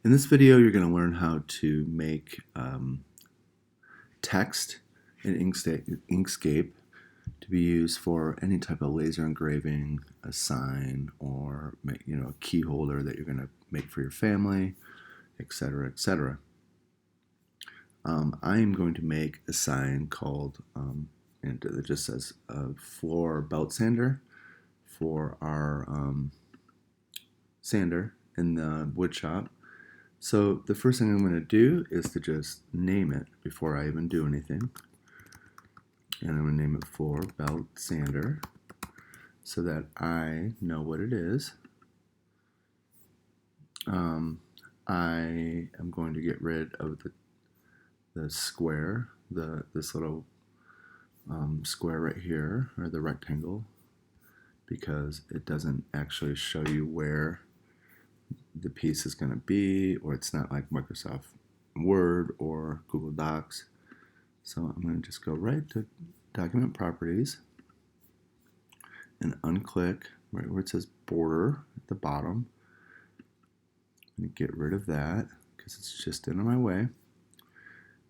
In this video, you're going to learn how to make text in Inkscape to be used for any type of laser engraving, a sign, or a key holder that you're going to make for your family, etc., etc. I am going to make a sign called, and it just says floor belt sander for our sander in the wood shop. So the first thing I'm going to do is to just name it before I even do anything. And I'm going to name it floor belt sander so that I know what it is. I am going to get rid of the square, this little square right here, or the rectangle, because it doesn't actually show you where the piece is going to be, or it's not like Microsoft Word or Google Docs. So I'm going to just go right to Document Properties and unclick right where it says Border at the bottom. I'm going to get rid of that because it's just in my way.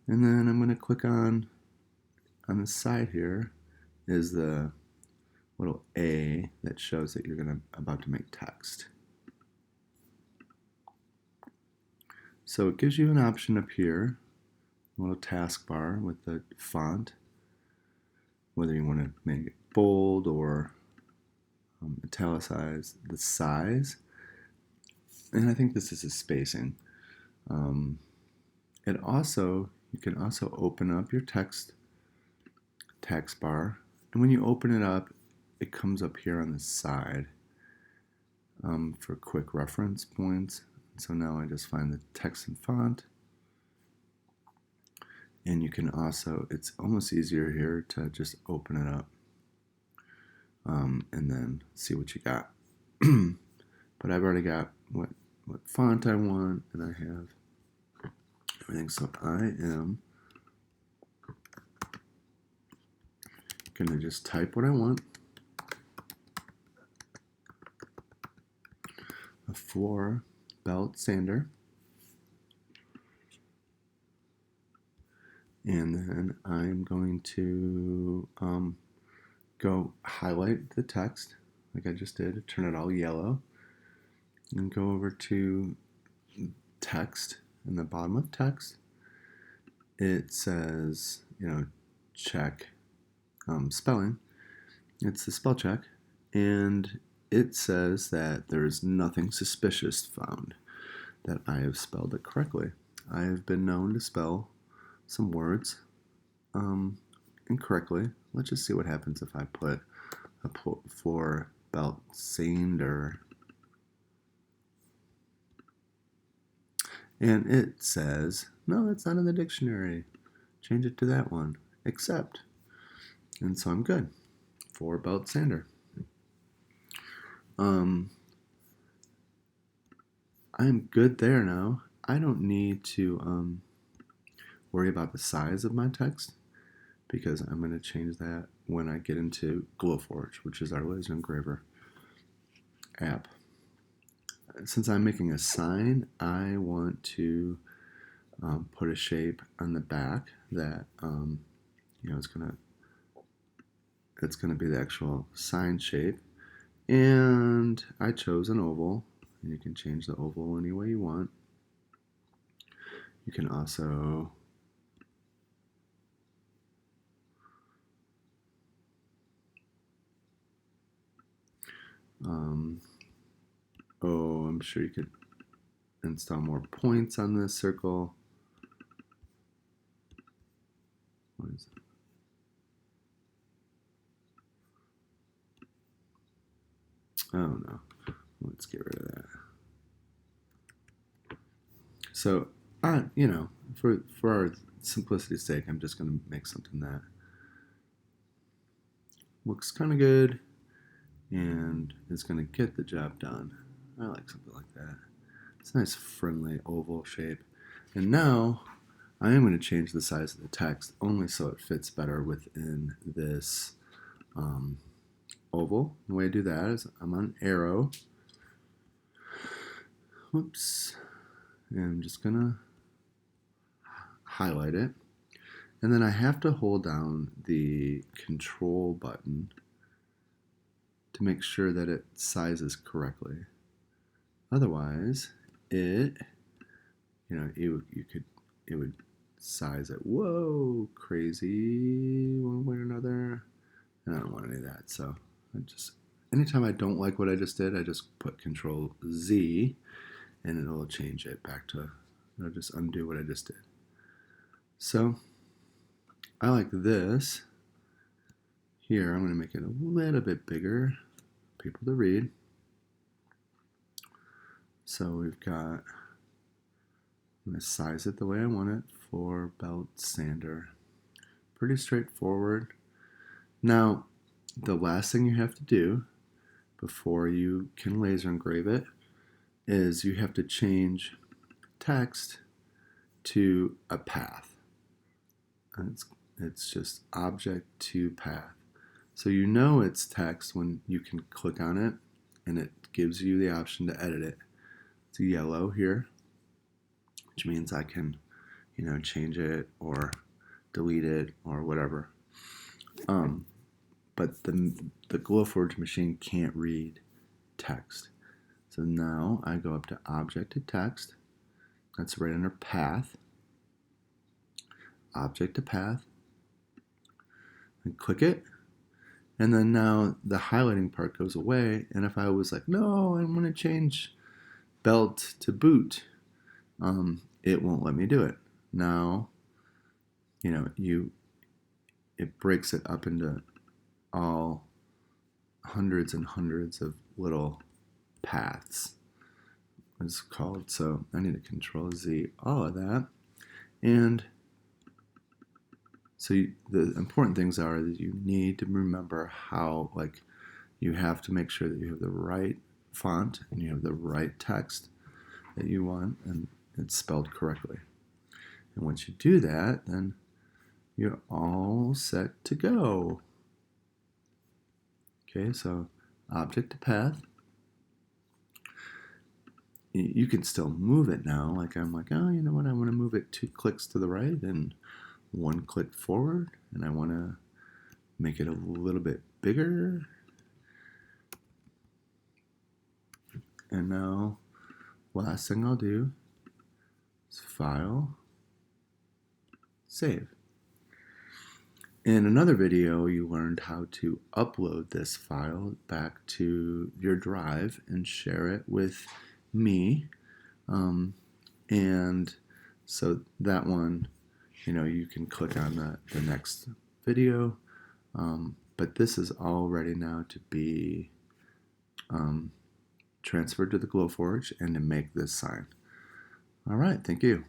And then I'm going to click on the side here is the little A that shows that you're about to make text. So it gives you an option up here, a little taskbar with the font, whether you want to make it bold or italicize, the size, and I think this is a spacing. You can also open up your text bar, and when you open it up, it comes up here on the side for quick reference points. So now I just find the text and font, and you can also, it's almost easier here to just open it up and then see what you got. But I've already got what font I want, and I have everything. So I am going to just type what I want. A floor belt sander. And then I'm going to go highlight the text like I just did, turn it all yellow, and go over to text. In the bottom of text, it says, check spelling. It's the spell check, and it says that there is nothing suspicious found, that I have spelled it correctly. I have been known to spell some words incorrectly. Let's just see what happens if I put a floor belt sander. And it says, no, that's not in the dictionary. Change it to that one. Accept. And so I'm good. Floor belt sander. I'm good there now. I don't need to worry about the size of my text, because I'm going to change that when I get into Glowforge, which is our laser engraver app. Since I'm making a sign, I want to put a shape on the back that it's gonna be the actual sign shape, and I chose an oval. And you can change the oval any way you want. You can also I'm sure you could install more points on this circle. What is it? Oh no, let's get rid of that. So, for our simplicity's sake, I'm just going to make something that looks kind of good and is going to get the job done. I like something like that. It's a nice, friendly oval shape. And now I am going to change the size of the text only so it fits better within this oval. The way I do that is I'm on arrow. Whoops. And I'm just gonna highlight it. And then I have to hold down the control button to make sure that it sizes correctly. Otherwise, it would size it, whoa, crazy one way or another. And I don't want any of that. So anytime I don't like what I just did, I just put Control Z and it'll change it back to, it'll just undo what I just did. So I like this. Here, I'm going to make it a little bit bigger, people to read. So we've got, I'm going to size it the way I want it for belt sander. Pretty straightforward. Now, the last thing you have to do before you can laser engrave it is you have to change text to a path. And it's just object to path. So you know it's text when you can click on it and it gives you the option to edit it. It's yellow here, which means I can, change it or delete it or whatever. But the Glowforge machine can't read text. So now I go up to object to text. That's right under path. Object to path. And click it. And then now the highlighting part goes away. And if I was like, no, I want to change belt to boot, it won't let me do it. Now, it breaks it up into all hundreds and hundreds of little paths, it's called. So I need to Control Z all of that. And so the important things are that you need to remember how, you have to make sure that you have the right font and you have the right text that you want and it's spelled correctly. And once you do that, then you're all set to go. Okay, so object to path. You can still move it now. I'm like, oh, you know what? I want to move it 2 clicks to the right and 1 click forward. And I want to make it a little bit bigger. And now, last thing I'll do is File, Save. In another video, you learned how to upload this file back to your drive and share it with me. And so that one, you can click on the next video. But this is all ready now to be transferred to the Glowforge and to make this sign. All right, thank you.